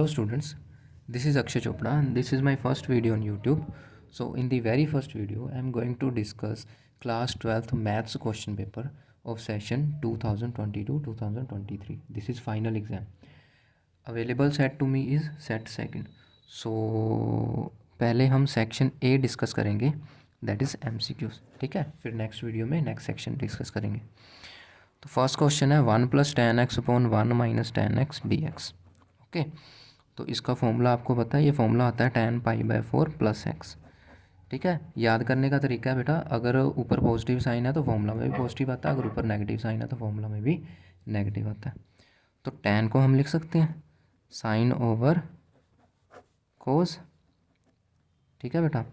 Hello students, this is Akshay Chopra and this is my first video on YouTube. So in the very first video, I am going to discuss class 12th maths question paper of session 2022-2023. This is final exam. Available set to me is set second. So पहले हम section A discuss करेंगे, that is MCQs, ठीक है। फिर next video में next section discuss करेंगे। तो first question है 1 + tan x / 1 - tan x dx। Okay, तो इसका फॉर्मूला आपको पता है, ये फॉर्मूला आता है tan π/4 + x, ठीक है। याद करने का तरीका है बेटा, अगर ऊपर पॉजिटिव साइन है तो फॉर्मूला में भी पॉजिटिव आता है, अगर ऊपर नेगेटिव साइन है तो फॉर्मूला में भी नेगेटिव आता है। तो tan को हम लिख सकते हैं साइन ओवर कोस, ठीक है बेटा।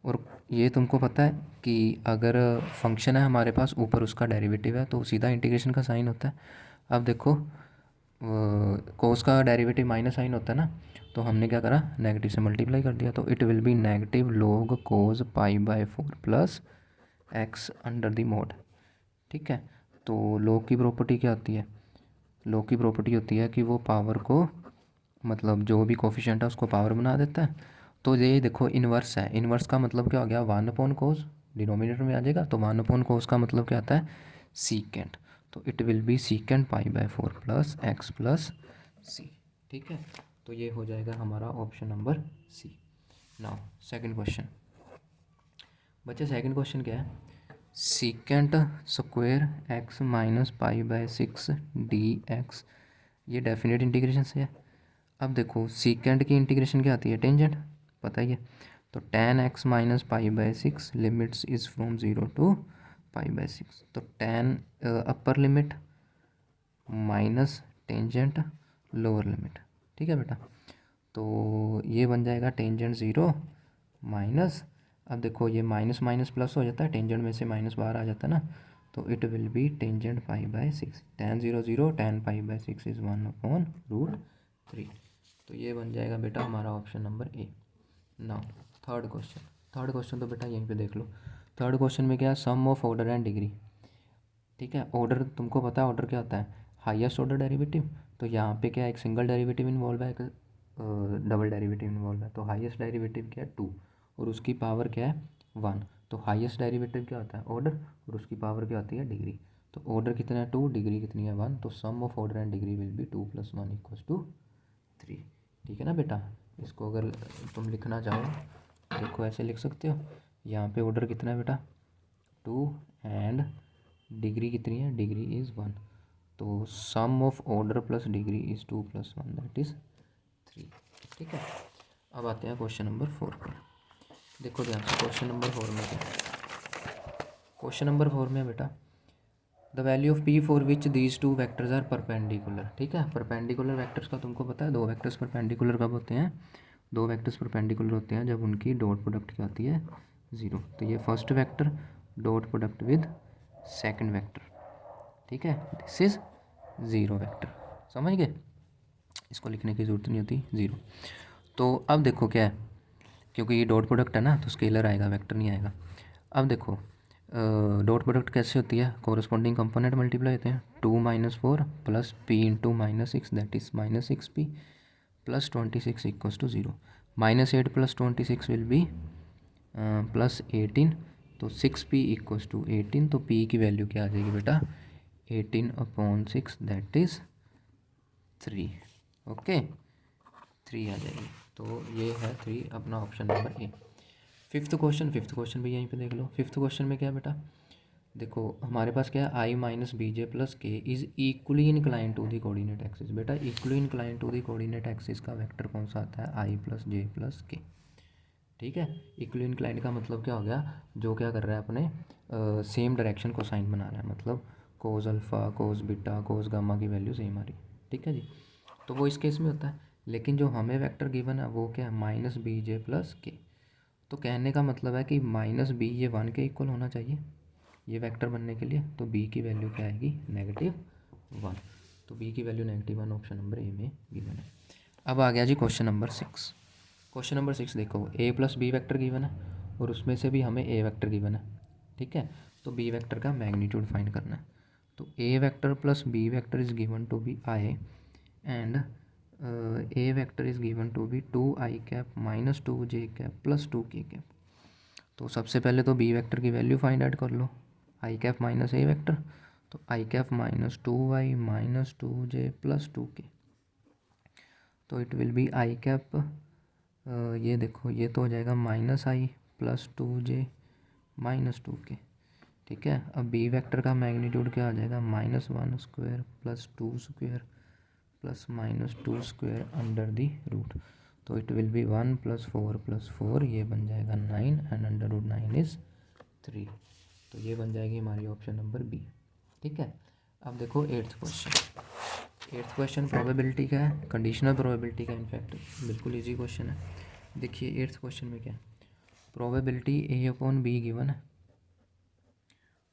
और ये तुमको पता है कि अगर फंक्शन है हमारे पास, ऊपर उसका डेरिवेटिव है तो सीधा इंटीग्रेशन का साइन होता है। अब देखो कोस का डेरिवेटिव माइनस साइन होता है ना, तो हमने क्या करा, नेगेटिव से मल्टीप्लाई कर दिया। तो it will be negative log cos π/4 plus x under the mod, ठीक है। तो log की प्रॉपर्टी क्या होती है, log की प्रॉपर्टी होती है कि वो पावर को, मतलब जो भी कोफिशिएंट है उसको पावर बना देता है। तो ये देखो इन्वर्स है, इन्वर्स का मतलब क्या हो गया, 1/cos डिनोमिनेटर में आ जाएगा। तो 1/cos का मतलब क्या आता है, सीकेंट। तो it will be secant π/4 plus x plus c, ठीक है। तो ये हो जाएगा हमारा option number C. Now second question, बच्चे सेकंड क्वेश्चन क्या है, सीकेंट स्क्वायर x - π/6 dx, ये डेफिनेट इंटीग्रेशन से है। अब देखो सीकेंट की इंटीग्रेशन क्या आती है, टेंजेंट, पता ही है। तो tan x - π/6 limits is from 0 to π/6। तो tan upper limit minus tangent lower limit, ठीक है बेटा। तो ये बन जाएगा टेंजेंट 0 माइनस, अब देखो ये माइनस माइनस प्लस हो जाता है, टेंजेंट में से माइनस बाहर आ जाता है ना। तो it will be tangent π/6, tan 0 0, tan π/6 is 1/√3। तो ये बन जाएगा बेटा हमारा option number A. Now third question तो बेटा यहीं पे देख लो। थर्ड क्वेश्चन में क्या है, सम ऑफ ऑर्डर एंड डिग्री, ठीक है। ऑर्डर तुमको पता है, ऑर्डर क्या होता है, हाईएस्ट ऑर्डर डेरिवेटिव। तो यहाँ पे क्या है, एक सिंगल डेरिवेटिव इन्वॉल्व है, एक डबल डेरिवेटिव इन्वॉल्व है। तो हाईएस्ट डेरिवेटिव क्या है 2 और उसकी पावर क्या है 1। तो हाईएस्ट डेरिवेटिव क्या होता है, ऑर्डर, और उसकी पावर क्या होती है, डिग्री। तो ऑर्डर कितना है 2, डिग्री कितनी है 1। तो sum of order and degree will be 2 + 1 = 3, ठीक है ना बेटा। इसको अगर तुम लिखना चाहो देखो ऐसे लिख सकते हो, यहाँ पे ऑर्डर कितना है बेटा 2 एंड डिग्री कितनी है, डिग्री इज़ 1। तो sum of order plus degree is 2 + 1 that is 3, ठीक है। अब आते हैं क्वेश्चन नंबर 4 पर। देखो ध्यान से क्वेश्चन नंबर 4 में क्या है, क्वेश्चन नंबर 4 में बेटा the value of p for which these two vectors are perpendicular, ठीक है। परपेंडिकुलर वैक्टर्स का तुमको पता है, दो वैक्टर्स परपेंडिकुलर कब होते हैं, दो वैक्टर्स परपेंडिकुलर होते हैं जब उनकी डॉट प्रोडक्ट क्या होती है 0। तो ये first vector dot product with second vector, ठीक है, दिस इज 0 वेक्टर, समझ गए। इसको लिखने की ज़रूरत नहीं होती 0। तो अब देखो क्या है, क्योंकि ये डॉट प्रोडक्ट है ना तो स्केलर आएगा, वेक्टर नहीं आएगा। अब देखो डॉट प्रोडक्ट कैसे होती है, कोरस्पॉन्डिंग कंपोनेंट मल्टीप्लाई होते हैं। 2 - 4 plus p into -6 that is -6p plus 26 = 0। -8 + 26 will be +18। तो 6p = 18। तो p की वैल्यू क्या आ जाएगी बेटा 18/6 दैट इज़ 3, ओके 3 आ जाएगी। तो ये है 3 अपना ऑप्शन नंबर ए। फिफ्थ क्वेश्चन भी यहीं पे देख लो। फिफ्थ क्वेश्चन में क्या है बेटा, देखो हमारे पास क्या है, i - bj + k is equally incline to the coordinate axis. बेटा equally incline to the coordinate axis का वेक्टर कौन सा आता है, i + j + k, ठीक है। इक्वली इंक्लाइन का मतलब क्या हो गया, जो क्या कर रहा है अपने सेम डायरेक्शन को साइन बना रहा है, मतलब cos alpha cos beta cos gamma की वैल्यू सेम आ रही है, ठीक है जी। तो वो इस केस में होता है। लेकिन जो हमें वेक्टर गिवन है वो क्या है, -bj + k। तो कहने का मतलब है कि -b ये 1 के इक्वल होना चाहिए ये वेक्टर बनने के लिए। तो b की वैल्यू क्या आएगी, -1। तो b की वैल्यू -1 ऑप्शन नंबर ए में गिवन है। अब आ गया जी क्वेश्चन नंबर 6। क्वेश्चन नंबर 6 देखो, a + b वेक्टर गिवन है और उसमें से भी हमें a वेक्टर गिवन है, ठीक है। तो b वेक्टर का मैग्नीट्यूड फाइंड करना है। तो a vector + b vector is given to be i and a vector is given to be 2i cap minus 2j cap plus 2k cap. तो सबसे पहले तो बी वेक्टर की वैल्यू फाइंड आउट कर लो, i cap minus a vector, तो i cap minus 2i minus 2j plus 2k। तो it will be i cap, ये देखो ये तो हो जाएगा माइनस आई प्लस 2j माइनस 2k। ठीक है, अब बी वेक्टर का मैग्नीट्यूड क्या आ जाएगा, -1 square plus 2 square plus -2 square under the root. तो इट विल बी 1 प्लस 4 ये बन जाएगा 9 एंड अंडर रूट 9 इज़ 3। तो ये बन जाएगी हमारी ऑप्शन नंबर बी। ठीक है, अब देखो एट्थ क्वेश्चन प्रोबेबिलिटी का है, कंडीशनल प्रोबेबिलिटी का। इनफैक्ट बिल्कुल इजी क्वेश्चन है। देखिए एट्थ क्वेश्चन में क्या है, probability A upon B given है,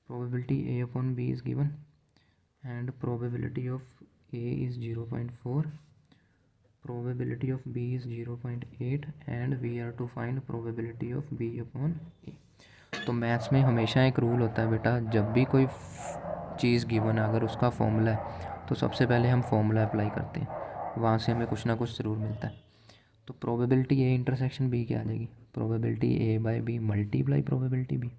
probability a upon b is given and probability of a is 0.4, probability of b is 0.8 and we are to find probability of b upon a। तो maths में हमेशा एक rule होता है बेटा, जब भी कोई चीज़ गिवन है अगर उसका फॉर्मूला है तो सबसे पहले हम फॉर्मूला अप्लाई करते हैं, वहाँ से हमें कुछ ना कुछ ज़रूर मिलता है। तो प्रोबेबिलिटी ए इंटरसेक्शन बी क्या आ जाएगी, probability A by B multiply probability B.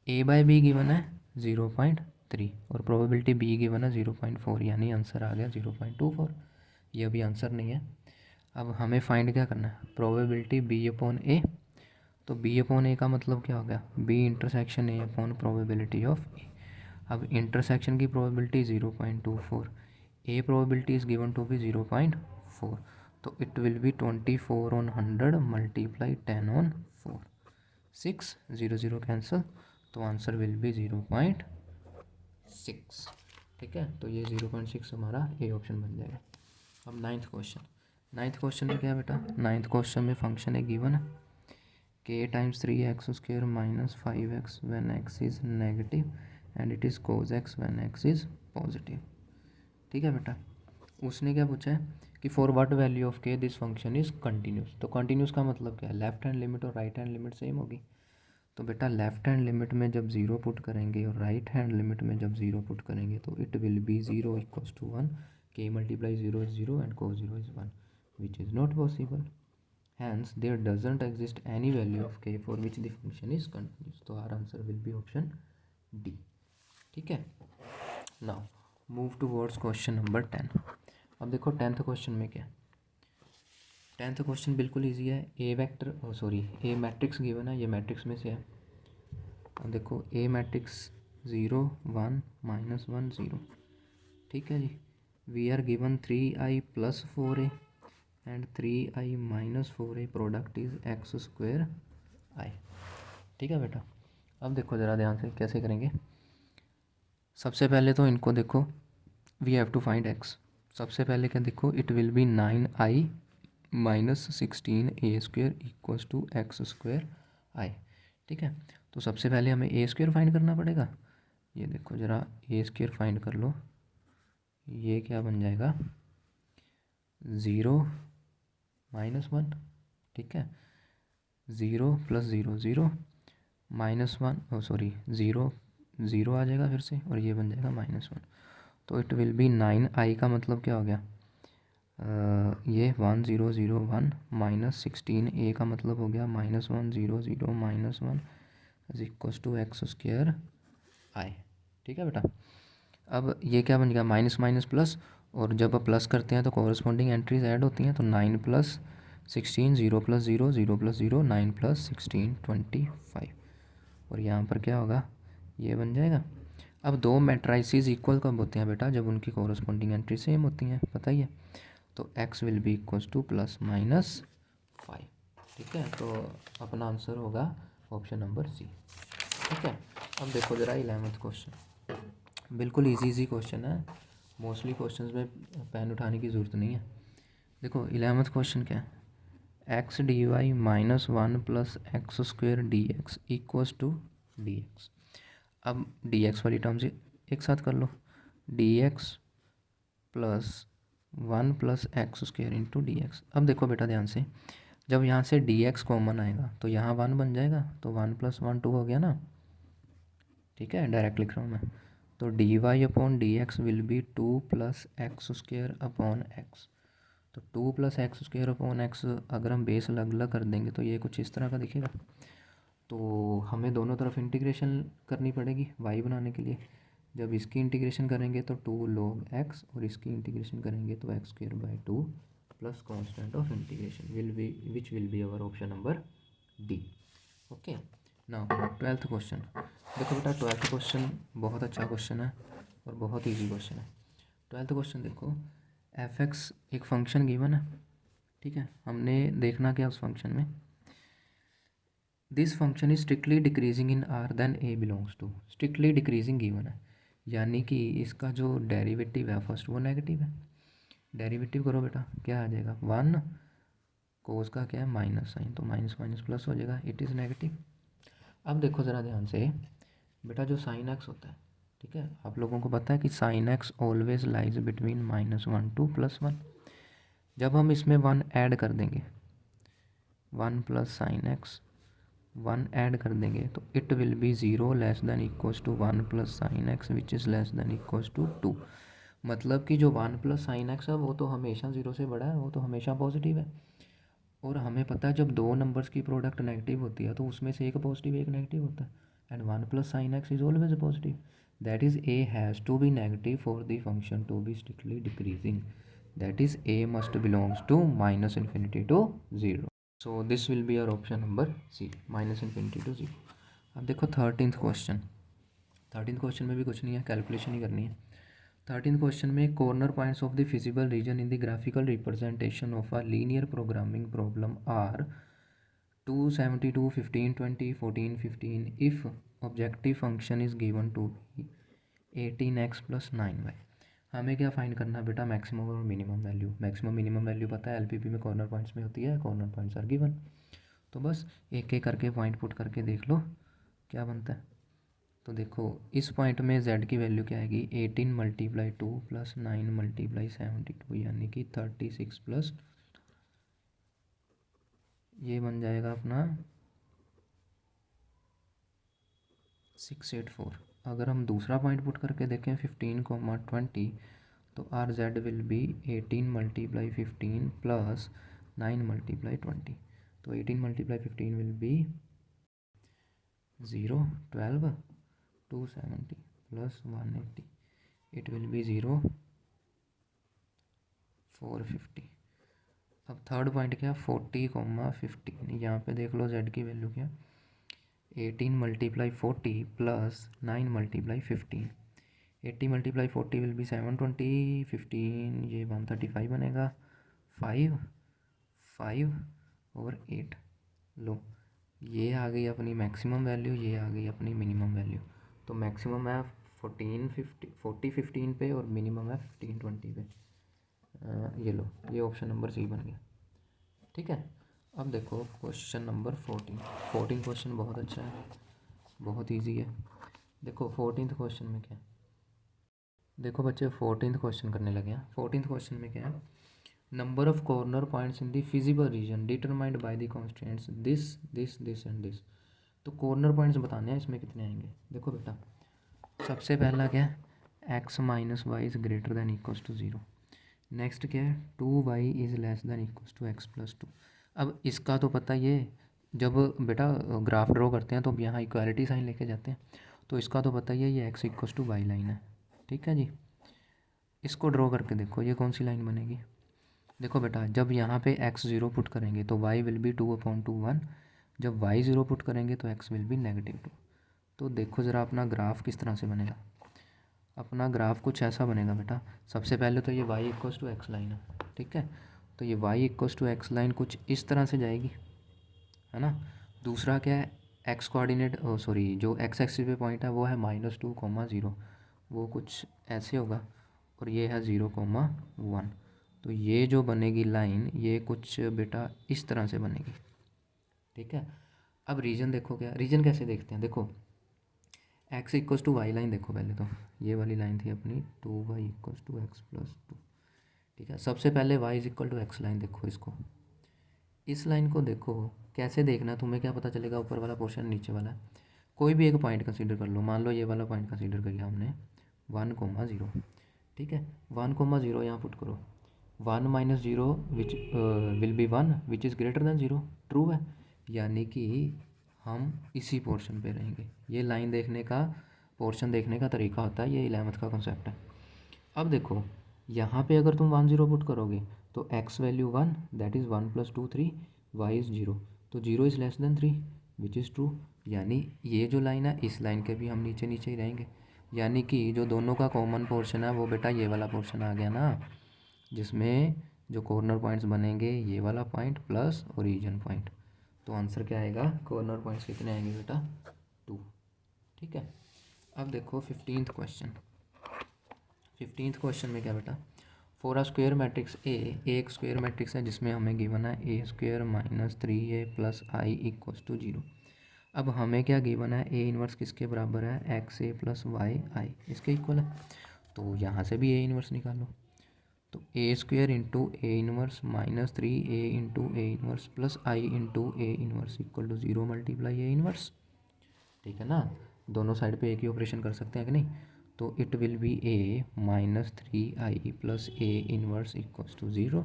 A by B given है 0.3 और प्रोबेबिलिटी बी गिवन है 0.4, यानी आंसर आ गया 0.24। ये अभी आंसर नहीं है। अब हमें फाइंड क्या करना है, प्रोबेबिलिटी बी अपॉन ए। तो बी अपॉन ए का मतलब क्या हो गया, B intersection A upon probability of A. अब इंटरसेक्शन की probability 0.24, A probability is given to be 0.4, तो it will be 24 on 100 multiply 10 on 4, 6 0 0 cancel, तो आंसर विल बी 0.6। ठीक है, तो ये 0.6 हमारा ए ऑप्शन बन जाएगा। अब नाइन्थ क्वेश्चन में क्या है बेटा, नाइन्थ क्वेश्चन में फंक्शन है गिवन है k times 3x square minus 5x when x is negative and it is cos x when x is positive. ठीक है बेटा, उसने क्या पूछा है कि for what value of k this function is continuous. तो कंटिन्यूस का मतलब क्या है, लेफ्ट हैंड लिमिट और राइट हैंड लिमिट सेम होगी। तो बेटा लेफ्ट हैंड लिमिट में जब ज़ीरो पुट करेंगे और राइट हैंड लिमिट में जब ज़ीरो पुट करेंगे तो it will be 0 equals to 1, k multiply 0 is 0 and cos 0 is 1 which is not possible, hence there doesn't exist any value of k for which the function is continuous. तो our answer will be option D. ठीक है, now move towards question number 10। अब देखो tenth question में क्या है, tenth question बिल्कुल easy है। ए वेक्टर ए मैट्रिक्स गिवन है, ये मैट्रिक्स में से है। अब देखो ए मैट्रिक्स 0 1 -1 0। ठीक है जी, we are given 3i plus 4a and 3i minus 4a, product is x square I. ठीक है बेटा, अब देखो ज़रा ध्यान से कैसे करेंगे। सबसे पहले तो इनको देखो, we have to find x. सबसे पहले क्या देखो, it will be 9i minus 16a square equals to x square I. ठीक है, तो सबसे पहले हमें ए स्क्वेयर फाइंड करना पड़ेगा। ये देखो ज़रा ए स्क्वेयर फाइंड कर लो, ये क्या बन जाएगा 0 -1। ठीक है, 0 प्लस 0 0 -1 0 0 आ जाएगा फिर से और ये बन जाएगा -1। तो इट विल बी 9i का मतलब क्या हो गया, ये 1 0 0 1 माइनस 16a का मतलब हो गया -1 0 0 -1 is equals to x square I. ठीक है बेटा, अब ये क्या बन गया माइनस माइनस प्लस, और जब आप प्लस करते हैं तो कॉरस्पॉन्डिंग एंट्रीज ऐड होती हैं। तो 9 प्लस 16 0 प्लस 0 0 प्लस 0 9 प्लस 16 25, और यहाँ पर क्या होगा ये बन जाएगा। अब दो मैट्राइसिस इक्वल कब होते हैं बेटा, जब उनकी कॉरस्पॉन्डिंग एंट्री सेम होती हैं, पता ही है। तो x will be equals to +-5। ठीक है, तो अपना आंसर होगा ऑप्शन नंबर सी। ठीक है, अब देखो ज़रा 11th क्वेश्चन, बिल्कुल इजी क्वेश्चन है। मोस्टली क्वेश्चंस में पेन उठाने की ज़रूरत नहीं है। देखो 11th क्वेश्चन क्या है, x d y -1 plus x square d x equals to d x. अब डी एक्स वाली टर्म से एक साथ कर लो, d x plus 1 plus x square into d x. अब देखो बेटा ध्यान से, जब यहाँ से डी एक्स कॉमन आएगा तो यहाँ 1 बन जाएगा, तो 1 + 1 2 हो गया ना। ठीक है, डायरेक्ट लिख रहा हूँ मैं। तो d y upon d x will be 2 + x square upon x. तो 2 + x² अगर हम बेस अलग अलग कर देंगे तो ये कुछ इस तरह का दिखेगा। तो हमें दोनों तरफ इंटीग्रेशन करनी पड़ेगी y बनाने के लिए। जब इसकी इंटीग्रेशन करेंगे तो 2 log x और इसकी इंटीग्रेशन करेंगे तो x²/2 plus constant of integration which will be our option number D. Okay, now 12th question. देखो बेटा 12th क्वेश्चन बहुत अच्छा क्वेश्चन है और बहुत ईजी क्वेश्चन है। 12th क्वेश्चन देखो, f(x) एक फंक्शन गिवन है, ठीक है। हमने देखना क्या उस फंक्शन में, this function is strictly decreasing in r then a belongs to, strictly decreasing given है, यानी कि इसका जो डेरिवेटिव है फर्स्ट वो नेगेटिव है। डेरिवेटिव करो बेटा, क्या आ जाएगा 1 कोस का क्या है माइनस साइन, तो माइनस माइनस प्लस हो जाएगा, इट इज़ नेगेटिव। अब देखो ज़रा ध्यान से बेटा, जो साइन एक्स होता है, ठीक है, आप लोगों को पता है कि sine x always lies between -1 to +1। जब हम इसमें 1 ऐड कर देंगे, 1 + sin x 1 ऐड कर देंगे तो it will be 0 less than equals to 1 + sin x which is less than equals to 2। मतलब कि जो 1 + sin x है वो तो हमेशा 0 से बड़ा है, वो तो हमेशा पॉजिटिव है। और हमें पता है जब दो नंबर्स की प्रोडक्ट नेगेटिव होती है तो उसमें से एक पॉजिटिव एक नेगेटिव होता है, and 1 + sin x is always positive. That is a has to be negative for the function to be strictly decreasing, that is a must belongs to -∞ to 0। So this will be our option number C, -∞ to 0। अब देखो 13th question. 13th question में भी कुछ नहीं है, calculation ही करनी है। 13th question में corner points of the feasible region in the graphical representation of a linear programming problem are 272, 15, 20, 14, 15 if objective function is given to be 18x + 9y। हमें क्या फाइंड करना है बेटा, मैक्सिमम और minimum value. Maximum minimum value पता है LPP में corner points में होती है, कॉर्नर पॉइंट्स आर गिवन। तो बस एक एक करके पॉइंट पुट करके देख लो क्या बनता है। तो देखो इस पॉइंट में z की वैल्यू क्या आएगी, 18 × 2 + 9 × 72 यानी कि 36 प्लस ये बन जाएगा अपना 684। अगर हम दूसरा पॉइंट पुट करके देखें 15, 20 तो आर जेड विल बी 18 × 15 + 9 × 20। तो 18 × 15 will be 0, 12, 270 + 180, it will be 0, 450। अब थर्ड पॉइंट क्या, 40, 15। यहाँ पे देख लो z की वैल्यू क्या, 18 × 40 + 9 × 15। 80 × 40 विल बी 720, 15 ये 135 बनेगा, 5, 5 और 8। लो ये आ गई अपनी मैक्सिमम वैल्यू, ये आ गई अपनी मिनिमम वैल्यू। तो मैक्सिमम है 40, 15 पे और मिनिमम है 15, 20 पे। ये लो, ये ऑप्शन नंबर सी बन गया, ठीक है। अब देखो क्वेश्चन नंबर 14 क्वेश्चन बहुत अच्छा है, बहुत इजी है। देखो 14th क्वेश्चन में क्या है, देखो बच्चे 14th क्वेश्चन करने लगे हैं। 14th क्वेश्चन में क्या है, number of corner points in the feasible reason determined by the constants this this this and this. तो कॉर्नर पॉइंट्स बताने हैं, इसमें कितने आएंगे। देखो बेटा सबसे पहला क्या है, x - y is greater than equals to 0। Next क्या है, 2y is less than equals to x + 2। अब इसका तो पता ये, जब बेटा ग्राफ ड्रॉ करते हैं तो अब यहाँ इक्वालिटी साइन लेके जाते हैं, तो इसका तो पता ही है ये x = y लाइन है, ठीक है जी। इसको ड्रॉ करके देखो ये कौन सी लाइन बनेगी। देखो बेटा जब यहाँ पे x 0 पुट करेंगे तो y विल बी 2/2 1, जब y 0 पुट करेंगे तो x विल बी -2। तो देखो ज़रा अपना ग्राफ किस तरह से बनेगा। अपना ग्राफ कुछ ऐसा बनेगा बेटा, सबसे पहले तो ये y = x लाइन है, ठीक है। तो ये y = x लाइन कुछ इस तरह से जाएगी, है ना। दूसरा क्या है, एक्स कोऑर्डिनेट सॉरी जो x एक्सिस पे पॉइंट है वो है -2, 0, वो कुछ ऐसे होगा, और ये है 0, 1। तो ये जो बनेगी लाइन ये कुछ बेटा इस तरह से बनेगी, ठीक है। अब रीजन देखो, क्या रीजन कैसे देखते हैं, देखो x = y लाइन देखो पहले तो, ये वाली लाइन थी अपनी 2y = x + 2, ठीक है। सबसे पहले y = x लाइन देखो, इसको इस लाइन को देखो कैसे देखना, तुम्हें क्या पता चलेगा, ऊपर वाला पोर्शन नीचे वाला। कोई भी एक पॉइंट कंसीडर कर लो, मान लो ये वाला पॉइंट कंसीडर कर लिया हमने 1, 0, ठीक है। 1, 0 यहाँ पुट करो, 1 minus zero which will be 1 which is greater than zero, true है। यानी कि हम इसी पोर्शन पे रहेंगे। ये लाइन देखने का, पोर्शन देखने का तरीका होता है, ये 11th का कॉन्सेप्ट है। अब देखो यहाँ पे अगर तुम 1 0 पुट करोगे तो x value 1, that is 1 + 2 3, y is 0, तो 0 is less then 3 which is true. यानी ये जो लाइन है, इस लाइन के भी हम नीचे नीचे ही रहेंगे। यानी कि जो दोनों का कॉमन पोर्शन है वो बेटा ये वाला पोर्शन आ गया ना, जिसमें जो कॉर्नर पॉइंट्स बनेंगे ये वाला पॉइंट प्लस ओरिजिन पॉइंट। तो आंसर क्या आएगा, कॉर्नर पॉइंट्स कितने आएंगे बेटा, 2। ठीक है। अब देखो 15th क्वेश्चन। 15th क्वेश्चन में क्या बेटा, for a square matrix A, एक स्क्वायर मैट्रिक्स है जिसमें हमें गिवन है A square minus 3a plus I equals to 0। अब हमें क्या गिवन है, ए इन्वर्स किसके बराबर है, एक्स ए प्लस वाई आई, इसके इक्वल है। तो यहाँ से भी ए इन्वर्स निकालो। तो A square into A inverse minus 3a into A inverse plus I into A inverse equal to 0 multiply A inverse. ठीक है ना, दोनों साइड पे एक ही ऑपरेशन कर सकते हैं कि नहीं। तो it will be A minus 3i plus A inverse equals to 0।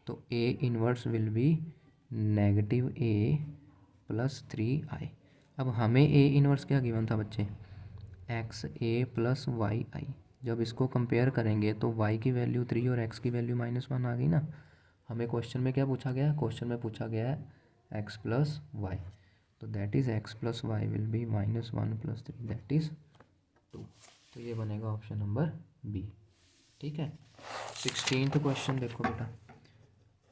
तो A inverse will be negative A plus 3i। अब हमें ए इन्वर्स क्या गिवन था बच्चे, x A plus y I. जब इसको कंपेयर करेंगे तो y की वैल्यू 3 और x की वैल्यू -1 आ गई ना। हमें क्वेश्चन में क्या पूछा गया है, क्वेश्चन में पूछा गया है x प्लस वाई। तो that is x plus y will be -1 plus 3 that is 2। तो ये बनेगा ऑप्शन नंबर बी। ठीक है। 16th क्वेश्चन देखो बेटा,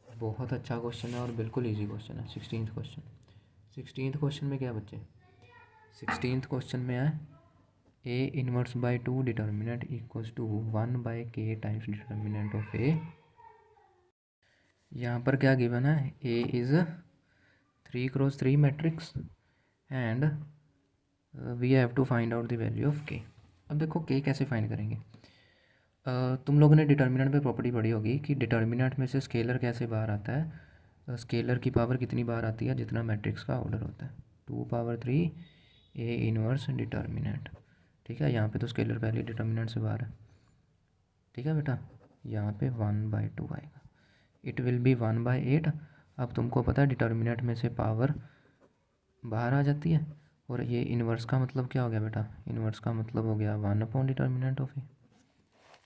बहुत अच्छा क्वेश्चन है और बिल्कुल ईजी क्वेश्चन है। 16th क्वेश्चन, 16th क्वेश्चन में क्या बच्चे, 16th क्वेश्चन में है A inverse by 2 determinant equals to 1 by k times determinant of A. यहाँ पर क्या गिवन है, A is 3x3 matrix and we have to find out the value of k. अब देखो के कैसे फाइंड करेंगे। तुम लोगों ने डिटर्मिनेंट पे प्रॉपर्टी पढ़ी होगी कि डिटर्मिनेंट में से स्केलर कैसे बाहर आता है, स्केलर की पावर कितनी बाहर आती है जितना मैट्रिक्स का ऑर्डर होता है, 2 × 3 ए इनवर्स डिटर्मिनेंट। ठीक है, यहाँ पे तो स्केलर पहले डिटर्मिनेंट से बाहर है। ठीक है बेटा, यहाँ पे 1/2 आएगा, इट विल बी 1/8। अब तुमको पता है डिटर्मिनेंट में से पावर बाहर आ जाती है, और ये इन्वर्स का मतलब क्या हो गया बेटा, इन्वर्स का मतलब हो गया 1 डिटर्मिनेंट ऑफ ए।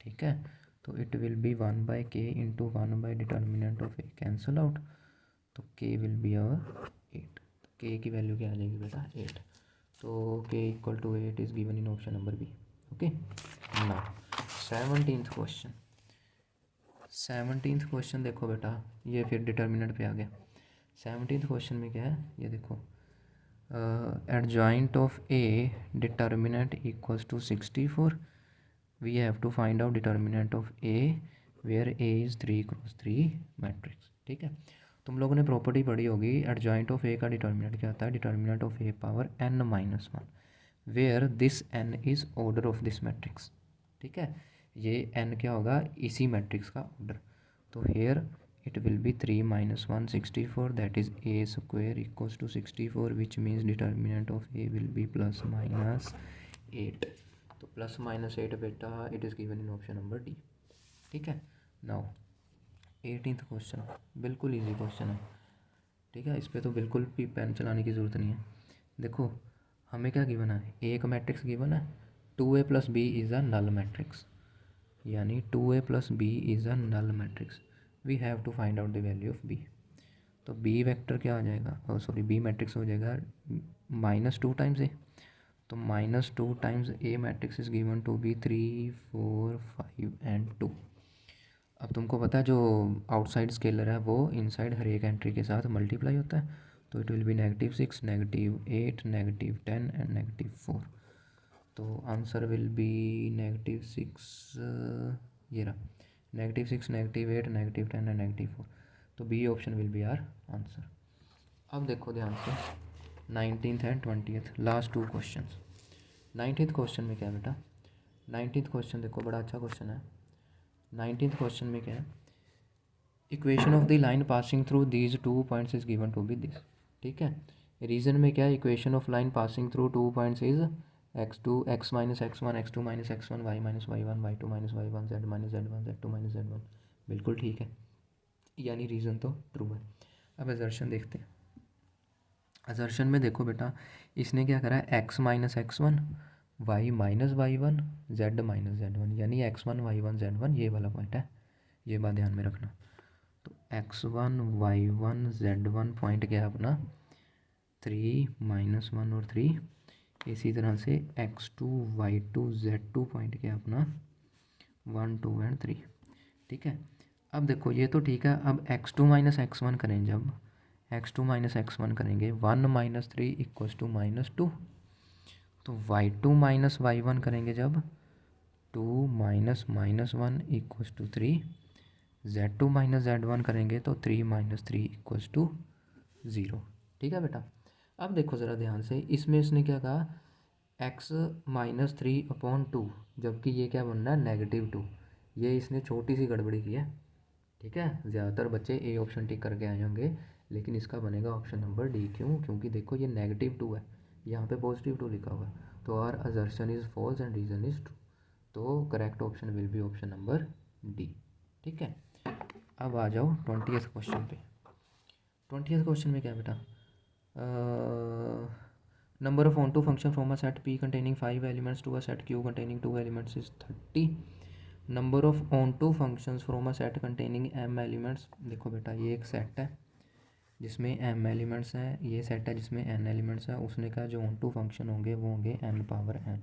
ठीक है, तो it will be 1/k into 1 determinant of A, cancel out. तो k will be our 8। k की वैल्यू क्या आ जाएगी बेटा, 8। तो k equal to 8 is given in option number B. Okay. ना 17th क्वेश्चन, 17th क्वेश्चन देखो बेटा, ये फिर डिटर्मिनेंट पे आ गया। 17th क्वेश्चन में क्या है, ये देखो, adjoint of A determinant equals to 64। We have to find out determinant of A where A is 3x3 matrix. ठीक है, तुम लोगों ने प्रॉपर्टी पढ़ी होगी, एडजॉइंट ऑफ ए का डिटर्मिनेंट क्या होता है, determinant of A power n-1 where this n is order of this matrix. ठीक है, ये n क्या होगा, इसी मैट्रिक्स का ऑर्डर। तो hair it will be 3 - 1 64, that is a square equals to 64, which means determinant of a will be +-8। तो +-8 बेटा it is given in option number D. ठीक है। नाउ 18th क्वेश्चन, बिल्कुल इजी क्वेश्चन है। ठीक है, इस पर तो बिल्कुल भी पेन चलाने की ज़रूरत नहीं है। देखो हमें क्या गिवन है, एक मैट्रिक्स गिवन है 2a + b is a null matrix, यानी 2a + b is a null matrix. We have to find out the value of b। तो b वेक्टर क्या हो जाएगा, सॉरी b मैट्रिक्स हो जाएगा -2 टाइम्स a। तो -2 times a matrix is given to be 3 4 5 and 2। अब तुमको पता है जो आउटसाइड स्केलर है वो इनसाइड हर एक एंट्री के साथ मल्टीप्लाई होता है। तो इट विल बी -6 -8 -10 एंड -4। तो आंसर विल बी -6, ये रहा, -6 -8 -10 एंड -4। तो B option will be our answer. अब देखो ध्यान से 19th and 20th last 2 question. 19th question में क्या है बेटा, 19th क्वेश्चन देखो बड़ा अच्छा क्वेश्चन है। 19th क्वेश्चन में क्या है, equation of the line passing through these 2 points is given to be this. ठीक है, रीजन में क्या है, equation of line passing through 2 points is x2 x - x1 x2 - x1 y - y1 y2 - y1 z - z1 z2 - z1 बिल्कुल ठीक है, यानी reason तो ट्रू है। अब असर्शन देखते हैं। असर्शन में देखो बेटा, इसने क्या करा है, x minus x one, y minus y one, z minus z one, यानी x one y one z one, ये वाला पॉइंट है, ये बात ध्यान में रखना। तो x one y one z one point क्या है अपना, 3 -1 और 3। इसी तरह से x2 y2 z2 पॉइंट क्या है अपना, 1 2 एंड 3। ठीक है, अब देखो ये तो ठीक है। अब x2 माइनस एक्स वन करें, जब x2 माइनस एक्स वन करेंगे, 1 - 3 = -2। तो y2 माइनस वाई वन करेंगे जब, 2 -1 = 3। z2 माइनस जेड वन करेंगे तो 3 - 3 = 0। ठीक है बेटा, अब देखो ज़रा ध्यान से, इसमें इसने क्या कहा, x -3/2, जबकि ये क्या बनना है, -2। ये इसने छोटी सी गड़बड़ी की है। ठीक है, ज़्यादातर बच्चे ए ऑप्शन टिक करके आए होंगे, लेकिन इसका बनेगा ऑप्शन नंबर डी। क्यों? क्योंकि देखो ये -2 है, यहाँ पे +2 लिखा हुआ है। तो our assertion is false and reason is true. तो correct option will be option number D. ठीक है, अब आ जाओ 20th क्वेश्चन पे। 20th क्वेश्चन में क्या है बेटा, number of onto function from a set P containing 5 elements to a set Q containing 2 elements is 30. Number of onto functions from a set containing m elements, देखो बेटा ये एक set है जिसमें m एलिमेंट्स हैं, ये सेट है जिसमें n एलिमेंट्स हैं। उसने कहा जो onto फंक्शन होंगे वो होंगे n⁻n।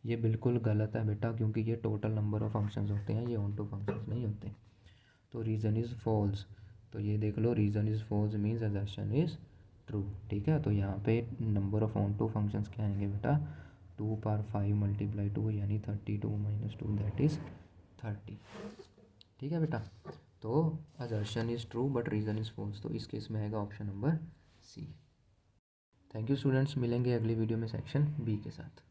ये बिल्कुल गलत है बेटा, क्योंकि ये टोटल नंबर ऑफ फंक्शंस होते हैं, ये onto फंक्शंस नहीं होते। तो रीज़न इज़ फॉल्स। तो ये देख लो, reason is false means assertion is true. ठीक है, तो यहाँ पे नंबर ऑफ onto फंक्शंस क्या आएंगे बेटा, 2/5 × 2 यानी 32 - 2 दैट इज़ 30। ठीक है बेटा, तो assertion is true but reason is false, तो इस केस में आएगा option number C. Thank you students, मिलेंगे अगली वीडियो में सेक्शन बी के साथ।